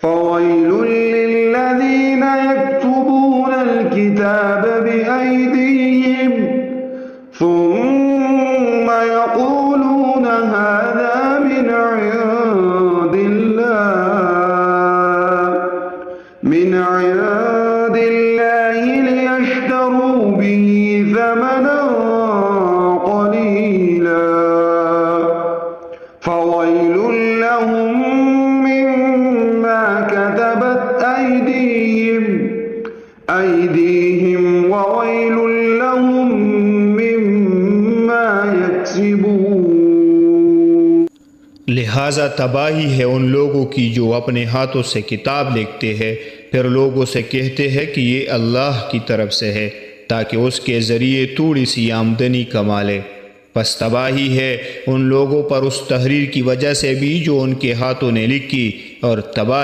فويل للذين يكتبون الكتاب بأيديهم ثم يقولون هذا من عند الله ليشتروا به ثمنا قليلا فويل لهم مما كتبت أيديهم وويل لهم مما يكسبون। लिहाजा तबाही है उन लोगों की जो अपने हाथों से किताब लिखते हैं फिर लोगों से कहते हैं कि ये अल्लाह की तरफ से है ताकि उसके ज़रिए थोड़ी सी आमदनी कमा ले। बस तबाही है उन लोगों पर उस तहरीर की वजह से भी जो उनके हाथों ने लिखी और तबाही